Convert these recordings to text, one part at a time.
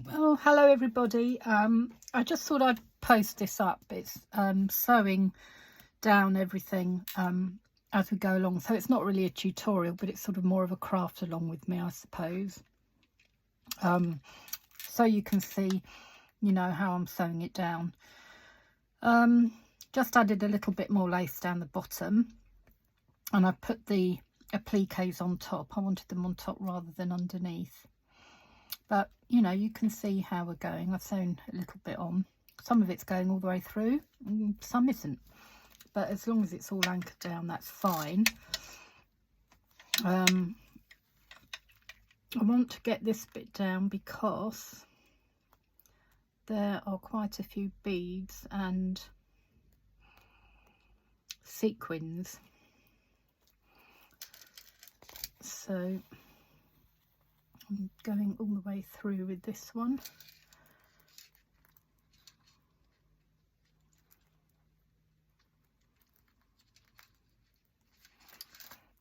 Well, hello everybody. I just thought I'd post this up. It's sewing down everything as we go along. So it's not really a tutorial, but it's sort of more of a craft along with me, I suppose. So you can see, you know, how I'm sewing it down. Just added a little bit more lace down the bottom, and I put the appliques on top. I wanted them on top rather than underneath. But, you know, you can see how we're going. I've sewn a little bit on. Some of it's going all the way through, and some isn't. But as long as it's all anchored down, that's fine. I want to get this bit down because there are quite a few beads and sequins. So I'm going all the way through with this one.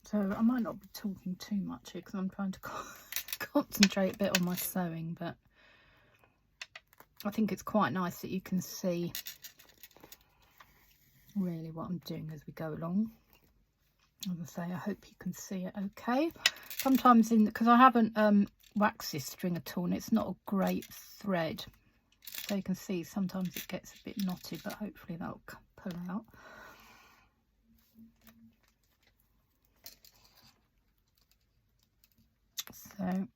So I might not be talking too much here because I'm trying to concentrate a bit on my sewing, but I think it's quite nice that you can see really what I'm doing as we go along. As I say, I hope you can see it okay. Sometimes because I haven't waxed this string at all, and it's not a great thread, so you can see sometimes it gets a bit knotty, but hopefully that'll pull out. So,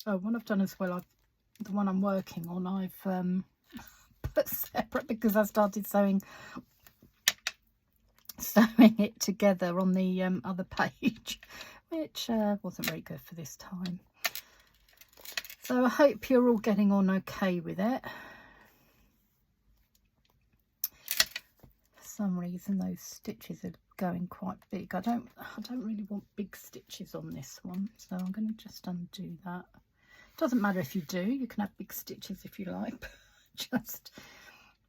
oh, what I've done as well, the one I'm working on, I've put separate because I started sewing it together on the other page, which wasn't very good for this time. So I hope you're all getting on okay with it. For some reason those stitches are going quite big. I don't really want big stitches on this one, so I'm going to just undo that. It doesn't matter if you do, you can have big stitches if you like. Just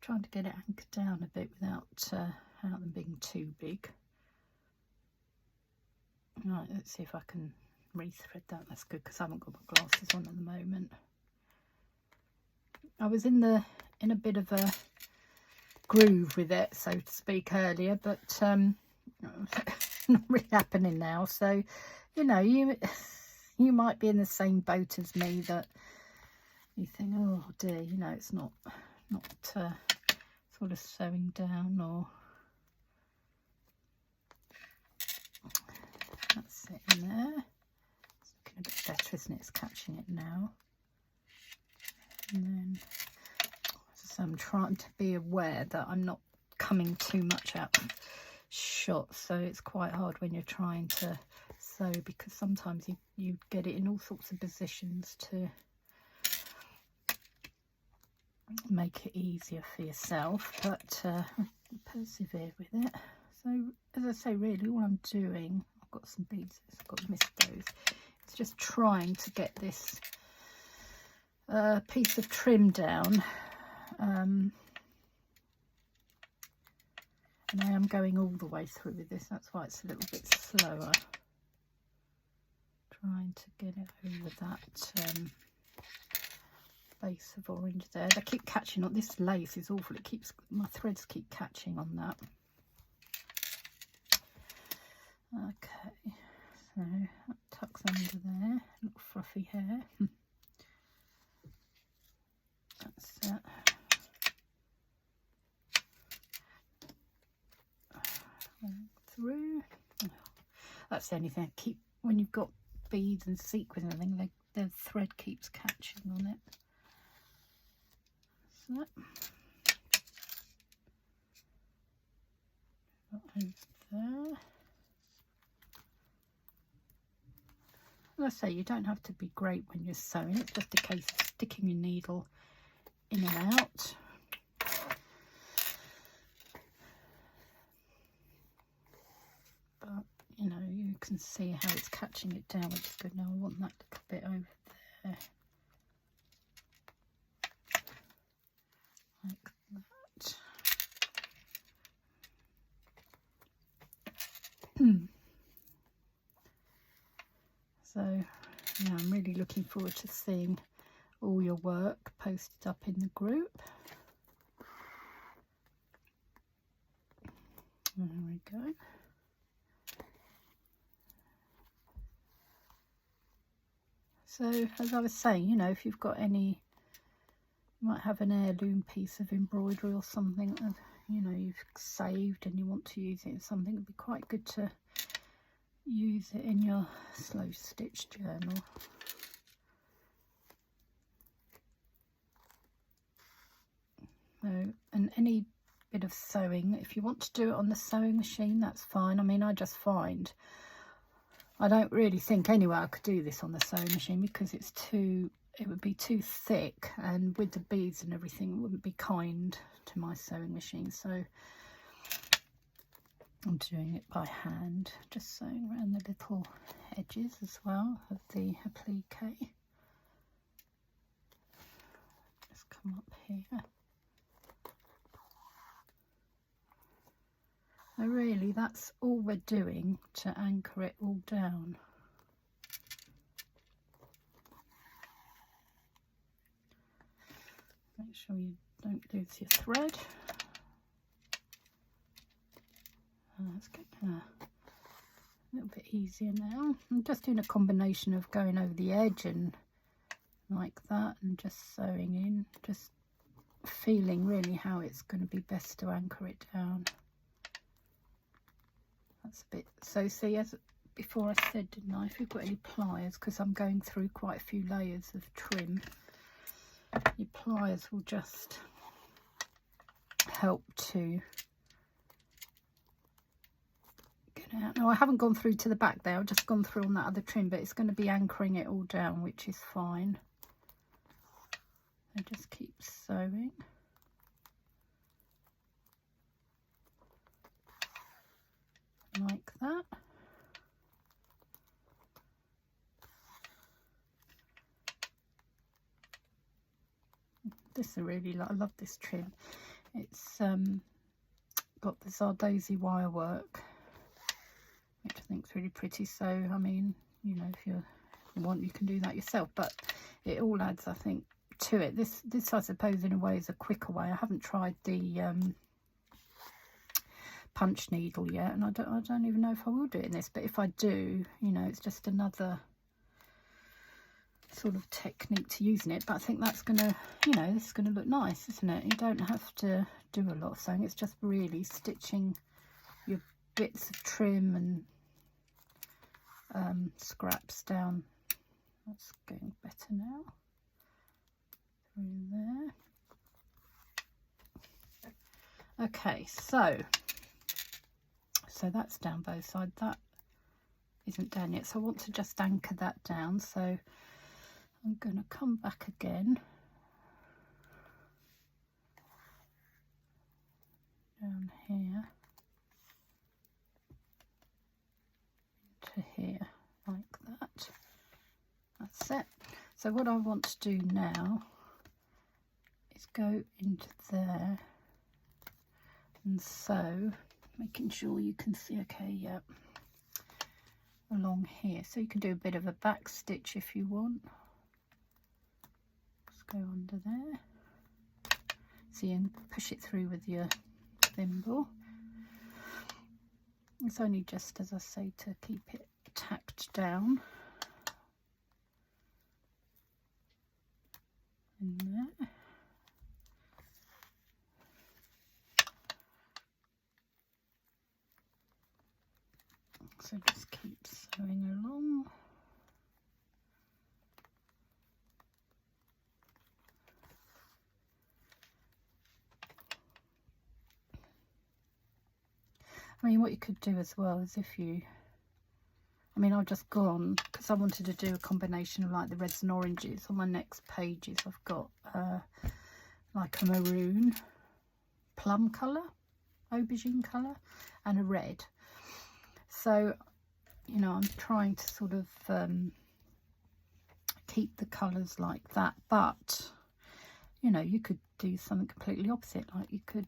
trying to get it anchored down a bit without them being too big. Right, let's see if I can rethread that. That's good because I haven't got my glasses on at the moment. I was in a bit of a groove with it, so to speak, earlier, but not really happening now. So, you know, you might be in the same boat as me, that you think, oh dear, you know, it's not sort of sewing down, or that's it in there. It's looking a bit better, isn't it? It's catching it now. And then, so I'm trying to be aware that I'm not coming too much out of shot, so it's quite hard when you're trying to sew, because sometimes you get it in all sorts of positions to make it easier for yourself, but persevere with it. So as I say, really all I'm doing, I've got some beads, I've got to miss those, it's just trying to get this piece of trim down, and I am going all the way through with this, that's why it's a little bit slower, trying to get it over that base of orange there. They keep catching on. This lace is awful, it keeps, my threads keep catching on that. Okay, so that tucks under there, little fluffy hair. That's it. Through. That's the only thing. Keep, when you've got beads and sequins and everything, the thread keeps catching on it. So over there. As I say, you don't have to be great when you're sewing. It's just a case of sticking your needle in and out. But you know, you can see how it's catching it down, which is good. Now I want that little bit over there, like that. So Yeah, I'm really looking forward to seeing all your work posted up in the group. There we go. So as I was saying, you know, if you've got any, you might have an heirloom piece of embroidery or something that, you know, you've saved and you want to use it in something, it'd be quite good to use it in your slow stitch journal. So, and any bit of sewing, if you want to do it on the sewing machine, that's fine. I mean, I just find I don't really think anyway I could do this on the sewing machine because it's too, it would be too thick, and with the beads and everything it wouldn't be kind to my sewing machine. So I'm doing it by hand, just sewing around the little edges as well of the applique. Just come up here. So really that's all we're doing to anchor it all down. Make sure you don't lose your thread. Let's get a little bit easier now. I'm just doing a combination of going over the edge and like that and just sewing in, just feeling really how it's going to be best to anchor it down. That's a bit, so see, as before I said, didn't I, if you've got any pliers, because I'm going through quite a few layers of trim, your pliers will just help to get out. Now I haven't gone through to the back there, I've just gone through on that other trim, but it's going to be anchoring it all down, which is fine. So just keep sewing. Like that. This I really like. I love this trim. It's got the Zardozzi wire work, which I think is really pretty. So I mean, you know, if you want, you can do that yourself, but it all adds, I think, to it. This I suppose in a way is a quicker way. I haven't tried the punch needle yet, and I don't even know if I will do it in this, but if I do, you know, it's just another sort of technique to using it. But I think that's gonna, you know, this is gonna look nice, isn't it? You don't have to do a lot of sewing, it's just really stitching your bits of trim and scraps down. That's getting better now. Through there. Okay, so that's down both sides. That isn't down yet, so I want to just anchor that down. So I'm going to come back again down here to here, like that. That's it. So what I want to do now is go into there and sew, making sure you can see, okay, yeah, along here. So you can do a bit of a back stitch if you want. Just go under there. See, and push it through with your thimble. It's only just, as I say, to keep it tacked down. In there. So just keep sewing along. I mean, what you could do as well is if you, I mean, I've just gone, because I wanted to do a combination of like the reds and oranges. On my next pages I've got like a maroon, plum colour, aubergine colour, and a red. So, you know, I'm trying to sort of keep the colours like that, but, you know, you could do something completely opposite, like you could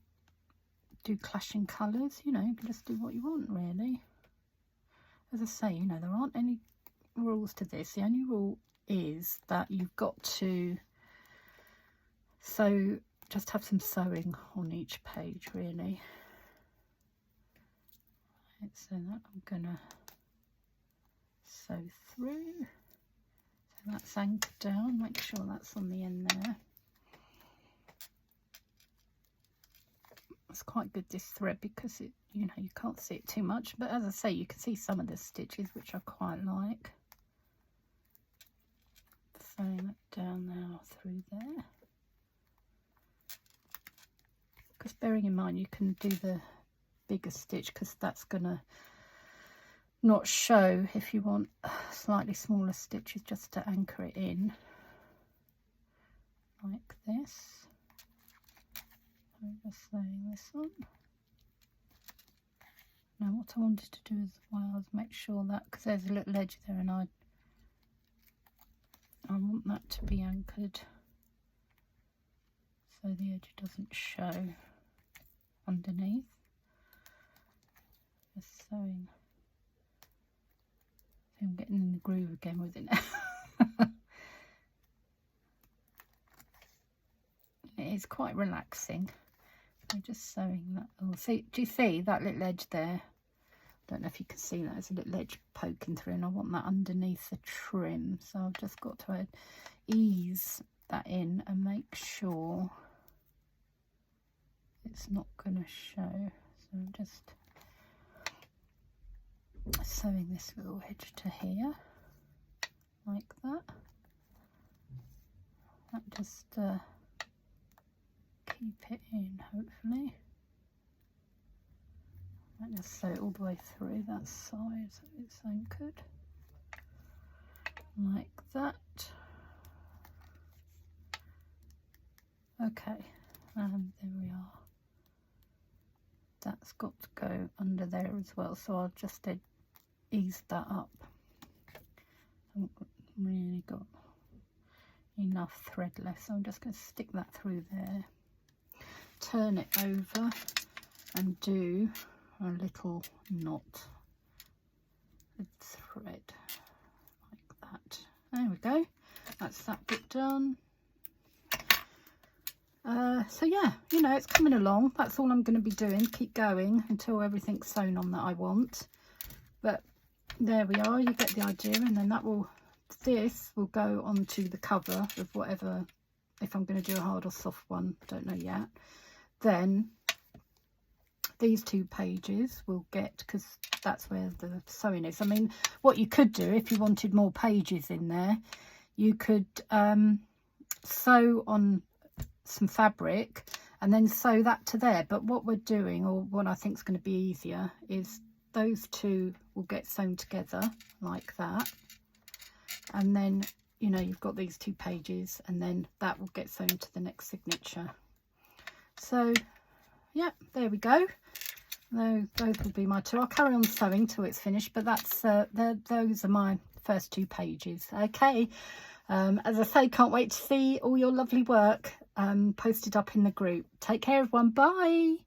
do clashing colours, you know, you can just do what you want, really. As I say, you know, there aren't any rules to this. The only rule is that you've got to sew, just have some sewing on each page really. Right, so that I'm gonna sew through. So that's anchored down, make sure that's on the end there. It's quite good, this thread, because it, you know, you can't see it too much, but as I say, you can see some of the stitches, which I quite like. Sewing it down now through there, because bearing in mind you can do the bigger stitch, because that's gonna not show if you want slightly smaller stitches, just to anchor it in like this. I'm just sewing this on. Now what I wanted to do as well is make sure that, because there's a little edge there, and I want that to be anchored so the edge doesn't show underneath. Just sewing. I'm getting in the groove again with it now. It is quite relaxing. I'm just sewing that. Oh, see, do you see that little edge there? Don't know if you can see that. There's a little edge poking through, and I want that underneath the trim. So I've just got to ease that in and make sure it's not going to show. So I'm just sewing this little edge to here, like that. That just keep it in, hopefully. I just sew it all the way through that side so it's anchored, like that. Okay, and there we are. That's got to go under there as well, so I'll just ease that up. I haven't really got enough thread left, so I'm just going to stick that through there, turn it over and do a little knot with thread like that. There we go, that's that bit done. So yeah, you know, it's coming along. That's all I'm going to be doing, keep going until everything's sewn on that I want. But there we are, you get the idea. And then that will, this will go onto the cover of whatever, if I'm going to do a hard or soft one, don't know yet. Then these 2 pages will get, because that's where the sewing is. I mean, what you could do if you wanted more pages in there, you could sew on some fabric and then sew that to there. But what we're doing, or what I think is going to be easier, is those 2 will get sewn together like that, and then, you know, you've got these 2 pages, and then that will get sewn to the next signature. So yeah, there we go. Those will be my 2. I'll carry on sewing till it's finished, but that's those are my first 2 pages. Okay, as I say, can't wait to see all your lovely work posted up in the group. Take care, everyone. Bye.